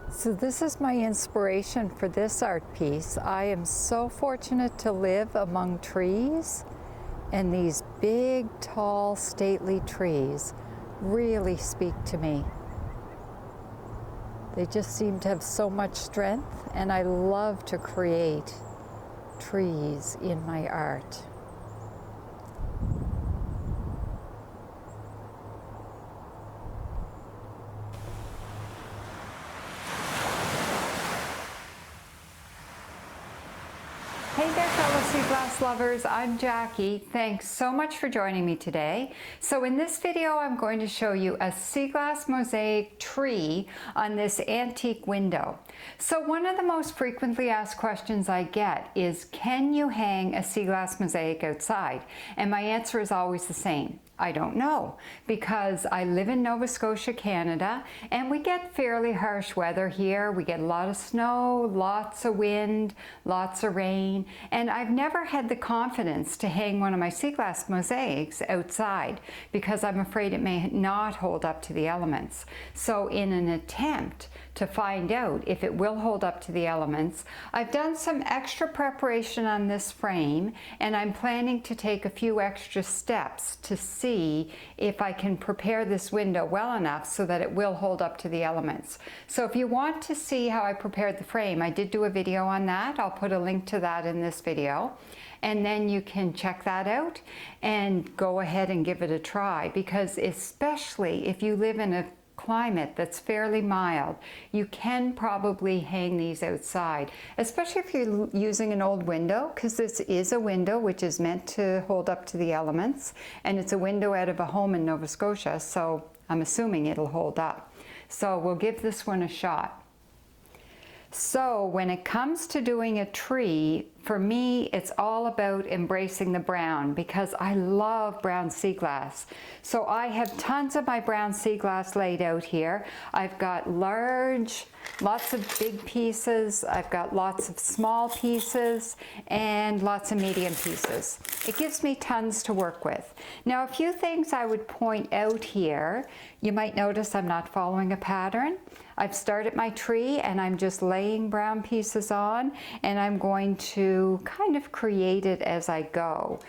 So this is my inspiration for this art piece. I am so fortunate to live among trees, and these big, tall, stately trees really speak to me. They just seem to have so much strength, and I love to create trees in my art. Hey there, fellow sea glass lovers, I'm Jackie. Thanks so much for joining me today. So in this video, I'm going to show you a sea glass mosaic tree on this antique window. So one of the most frequently asked questions I get is, can you hang a sea glass mosaic outside? And my answer is always the same. I don't know, because I live in Nova Scotia, Canada, and we get fairly harsh weather here. We get a lot of snow, lots of wind, lots of rain, and I've never had the confidence to hang one of my sea glass mosaics outside because I'm afraid it may not hold up to the elements. So in an attempt to find out if it will hold up to the elements, I've done some extra preparation on this frame, and I'm planning to take a few extra steps to see if I can prepare this window well enough so that it will hold up to the elements. So if you want to see how I prepared the frame, I did do a video on that. I'll put a link to that in this video, and then you can check that out and go ahead and give it a try, because especially if you live in a climate that's fairly mild, you can probably hang these outside, especially if you're using an old window, because this is a window which is meant to hold up to the elements, and it's a window out of a home in Nova Scotia, so I'm assuming it'll hold up. So we'll give this one a shot. So when it comes to doing a tree, for me, it's all about embracing the brown, because I love brown sea glass. So I have tons of my brown sea glass laid out here. I've got lots of big pieces. I've got lots of small pieces and lots of medium pieces. It gives me tons to work with. Now, a few things I would point out here. You might notice I'm not following a pattern. I've started my tree and I'm just laying brown pieces on, and I'm going to kind of create it as I go.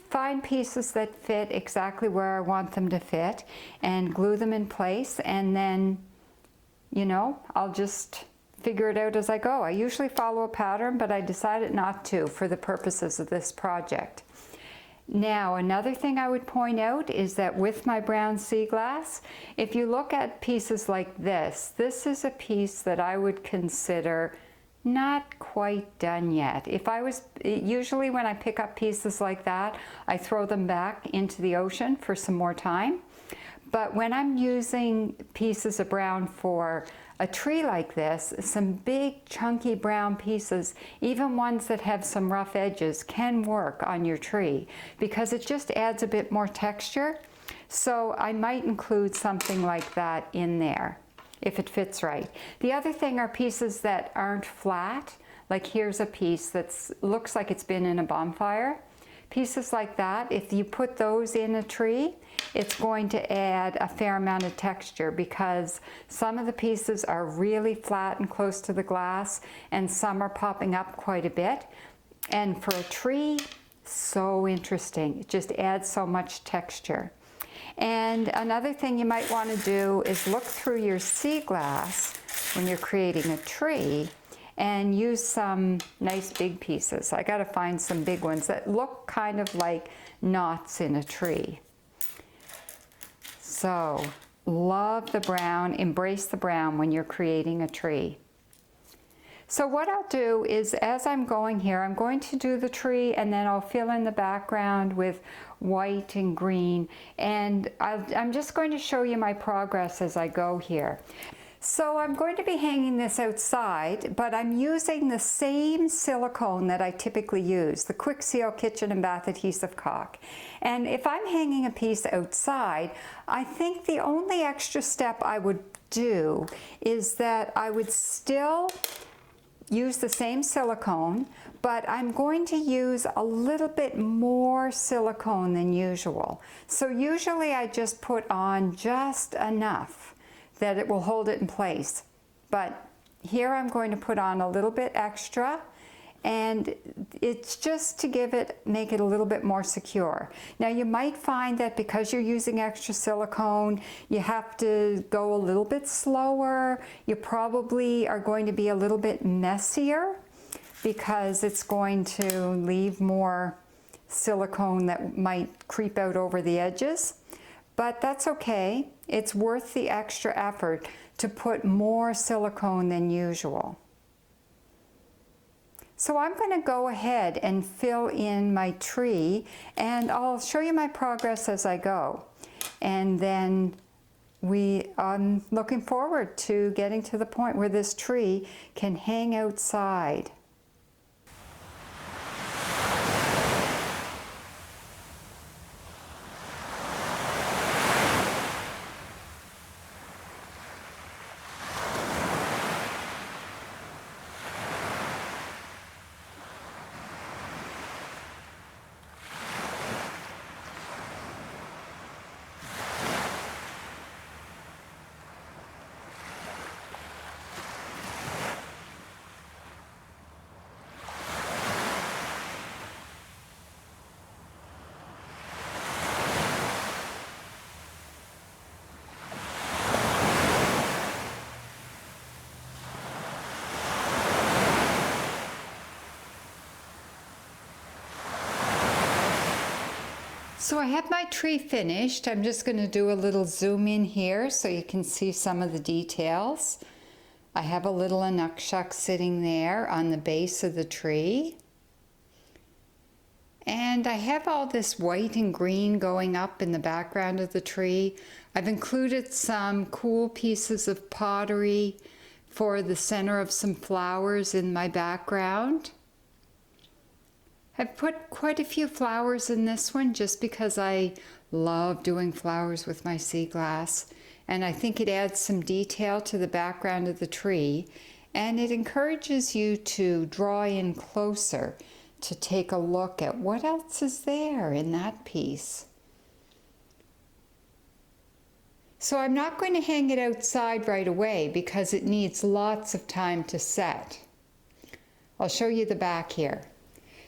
Find pieces that fit exactly where I want them to fit and glue them in place, and then, you know, I'll just figure it out as I go. I usually follow a pattern, but I decided not to for the purposes of this project. Now, another thing I would point out is that with my brown sea glass, if you look at pieces like this is a piece that I would consider not quite done yet. Usually when I pick up pieces like that, I throw them back into the ocean for some more time. But when I'm using pieces of brown for a tree like this, some big chunky brown pieces, even ones that have some rough edges, can work on your tree because it just adds a bit more texture. So I might include something like that in there if it fits right. The other thing are pieces that aren't flat. Like here's a piece that looks like it's been in a bonfire. Pieces like that, if you put those in a tree, it's going to add a fair amount of texture, because some of the pieces are really flat and close to the glass, and some are popping up quite a bit. And for a tree, so interesting. It just adds so much texture. And another thing you might want to do is look through your sea glass when you're creating a tree and use some nice big pieces. I gotta find some big ones that look kind of like knots in a tree. So, love the brown, embrace the brown when you're creating a tree. So what I'll do is, as I'm going here, I'm going to do the tree, and then I'll fill in the background with white and green, and I'm just going to show you my progress as I go here. So I'm going to be hanging this outside, but I'm using the same silicone that I typically use, the Quick Seal Kitchen and Bath Adhesive Caulk. And if I'm hanging a piece outside, I think the only extra step I would do is that I would still use the same silicone, but I'm going to use a little bit more silicone than usual. So usually I just put on just enough that it will hold it in place. But here I'm going to put on a little bit extra, and it's just to make it a little bit more secure. Now you might find that because you're using extra silicone, you have to go a little bit slower. You probably are going to be a little bit messier because it's going to leave more silicone that might creep out over the edges. But that's okay. It's worth the extra effort to put more silicone than usual. So I'm going to go ahead and fill in my tree, and I'll show you my progress as I go. And then I'm looking forward to getting to the point where this tree can hang outside. So I have my tree finished. I'm just going to do a little zoom in here so you can see some of the details. I have a little inukshuk sitting there on the base of the tree. And I have all this white and green going up in the background of the tree. I've included some cool pieces of pottery for the center of some flowers in my background. I've put quite a few flowers in this one just because I love doing flowers with my sea glass, and I think it adds some detail to the background of the tree, and it encourages you to draw in closer to take a look at what else is there in that piece. So I'm not going to hang it outside right away because it needs lots of time to set. I'll show you the back here.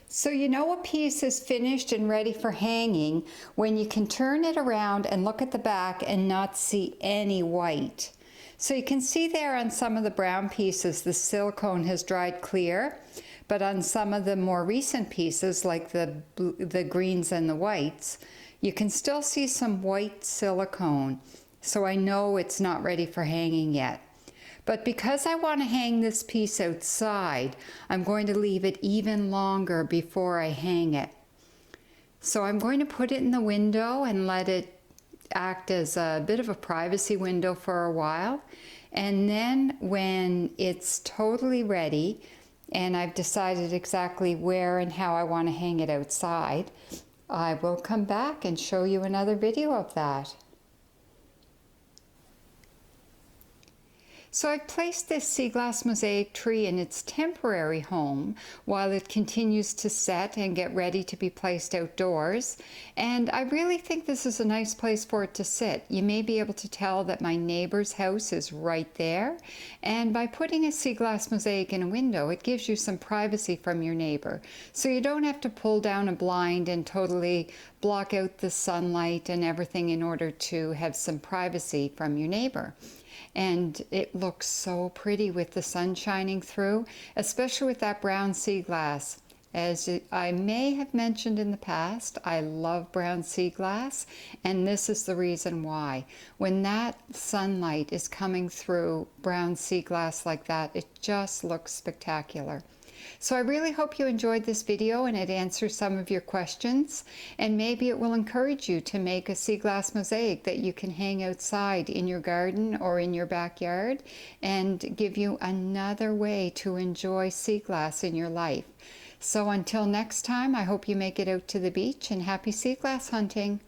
So you know a piece is finished and ready for hanging when you can turn it around and look at the back and not see any white. So you can see there on some of the brown pieces the silicone has dried clear, but on some of the more recent pieces like the greens and the whites, you can still see some white silicone. So I know it's not ready for hanging yet. But because I want to hang this piece outside, I'm going to leave it even longer before I hang it. So I'm going to put it in the window and let it act as a bit of a privacy window for a while. And then when it's totally ready and I've decided exactly where and how I want to hang it outside, I will come back and show you another video of that. So I've placed this sea glass mosaic tree in its temporary home while it continues to set and get ready to be placed outdoors. And I really think this is a nice place for it to sit. You may be able to tell that my neighbor's house is right there. And by putting a sea glass mosaic in a window, it gives you some privacy from your neighbor. So you don't have to pull down a blind and totally block out the sunlight and everything in order to have some privacy from your neighbor. And it looks so pretty with the sun shining through, especially with that brown sea glass. As I may have mentioned in the past, I love brown sea glass, and this is the reason why. When that sunlight is coming through brown sea glass like that, it just looks spectacular. So I really hope you enjoyed this video and it answers some of your questions, and maybe it will encourage you to make a sea glass mosaic that you can hang outside in your garden or in your backyard and give you another way to enjoy sea glass in your life. So until next time, I hope you make it out to the beach, and happy sea glass hunting.